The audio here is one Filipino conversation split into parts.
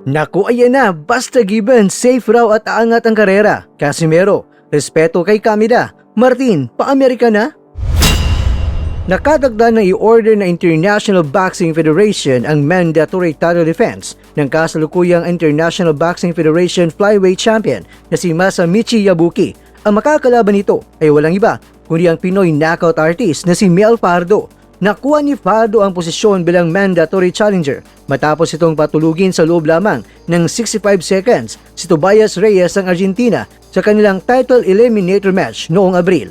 Naku, ayan na, basta given, safe raw at aangat ang karera. Casimero, respeto kay Kamida. Martin, pa-Amerika na? Nakatagda ng i-order na International Boxing Federation ang mandatory title defense ng kasalukuyang International Boxing Federation Flyweight Champion na si Masamichi Yabuki. Ang makakalaban nito ay walang iba kundi ang Pinoy knockout artist na si Mel Pardo. Nakuha ni Pardo ang posisyon bilang mandatory challenger matapos itong patulugin sa loob lamang ng 65 seconds si Tobias Reyes ng Argentina sa kanilang title eliminator match noong Abril.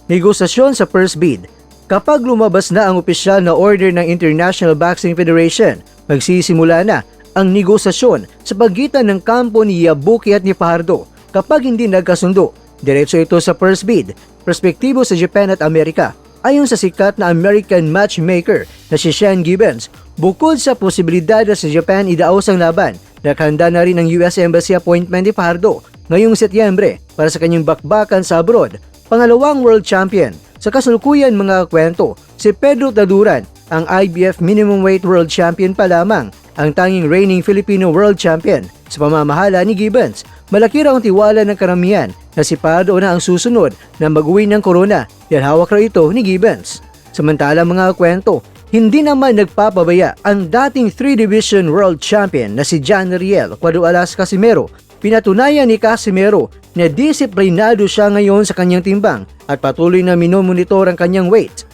Negosasyon sa first bid. Kapag lumabas na ang opisyal na order ng International Boxing Federation, magsisimula na ang negosasyon sa pagitan ng kampo ni Yabuki at ni Pardo. Kapag hindi nagkasundo, diretso ito sa first bid, perspektibo sa Japan at Amerika. Ayon sa sikat na American matchmaker na si Sean Gibbons, bukod sa posibilidad na sa Japan idaos ang laban, naghanda na rin ang US Embassy appointment ni Pardo ngayong Setyembre para sa kanyang bakbakan sa abroad, pangalawang world champion. Sa kasalukuyan mga kwento, si Pedro Taduran, ang IBF minimum weight world champion pa lamang, ang tanging reigning Filipino world champion. Sa pamamahala ni Gibbons, malaki raw ang tiwala ng karamihan na si Pardo na ang susunod na mag-uwi ng corona dahil hawak raw ito ni Gibbons. Samantala mga kwento, hindi naman nagpapabaya ang dating 3-division world champion na si John Riel Cuadualas Casimero. Pinatunayan ni Casimero na disiplinado siya ngayon sa kanyang timbang at patuloy na minomonitor ang kanyang weight.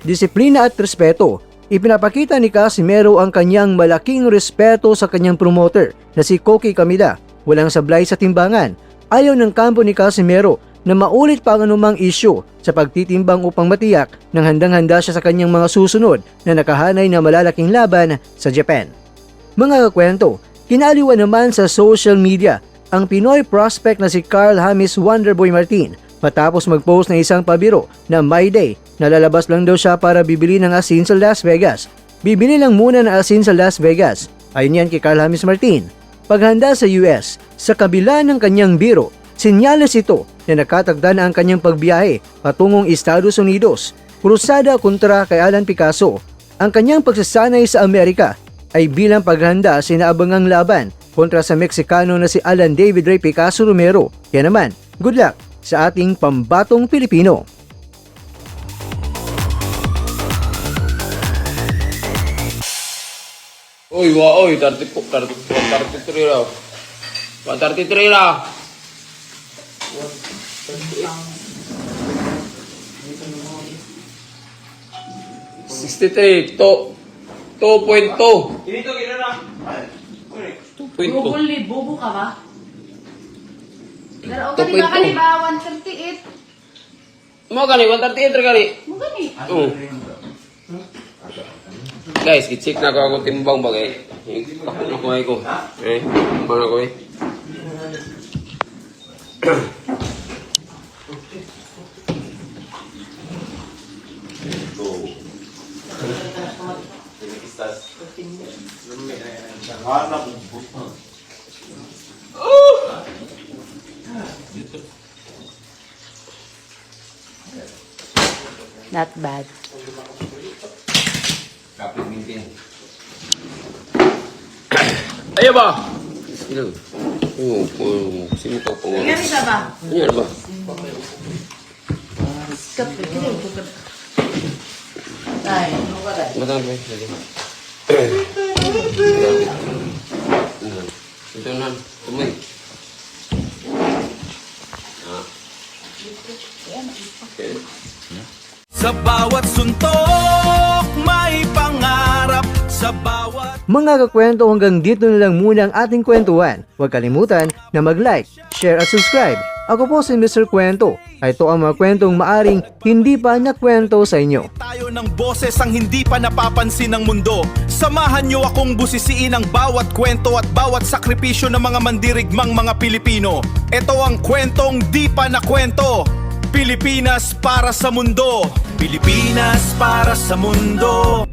Disiplina at respeto. Ipinapakita ni Casimero ang kanyang malaking respeto sa kanyang promoter na si Koki Kamida. Walang sablay sa timbangan. Ayaw ng kampo ni Casimero na maulit pa ang anumang isyu sa pagtitimbang upang matiyak nang handang-handa siya sa kanyang mga susunod na nakahanay na malalaking laban sa Japan. Mga kakwento, kinaliwan naman sa social media ang Pinoy prospect na si Carl James Wonderboy Martin matapos mag-post ng isang pabiro na My Day na lalabas lang daw siya para bibili ng asin sa Las Vegas. Bibili lang muna ng asin sa Las Vegas. Ayon yan kay Carl James Martin. Paghanda sa US, sa kabila ng kanyang biro, sinyalis ito na nakatagda na ang kanyang pagbiyahe patungong Estados Unidos. Krusada kontra kay Alan Picasso. Ang kanyang pagsasanay sa Amerika ay bilang paghanda sa inaabangang laban kontra sa Meksikano na si Alan David Ray Picasso Romero. Yan naman, good luck sa ating pambatong Pilipino. Oy, oy, 33 raw. 133 raw. 63, 2.2. Dito, gano'n na. 2.2. Bobo ka ba? Pero okay, ba kani ba 138? Mo gani 138 ra gani. Mo gani. Oh. Guys, i-check na ko ako timbang bagay. Ako na ko. Timbang ako eh. Not bad. Kapit mintin. Ayo ba? Sino? Sino ka po? Ngani sa ba? Ano ba? Skap kini ko. Ay, mo ba dai? Matang ba? Ito na, tumay. Okay. Sa bawat suntok, may pangarap. Sa bawat... Mga kakwento, hanggang dito na lang muna ang ating kwentuhan. Huwag kalimutan na mag-like, share at subscribe. Ako po si Mr. Kwento. Ito ang mga kwentong maaring hindi pa nakwento sa inyo. Tayo ng boses ang hindi pa napapansin ng mundo. Samahan niyo akong busisiin ang bawat kwento at bawat sakripisyo ng mga mandirigmang mga Pilipino. Ito ang kwentong di pa nakwento. Pilipinas para sa mundo. Pilipinas para sa mundo.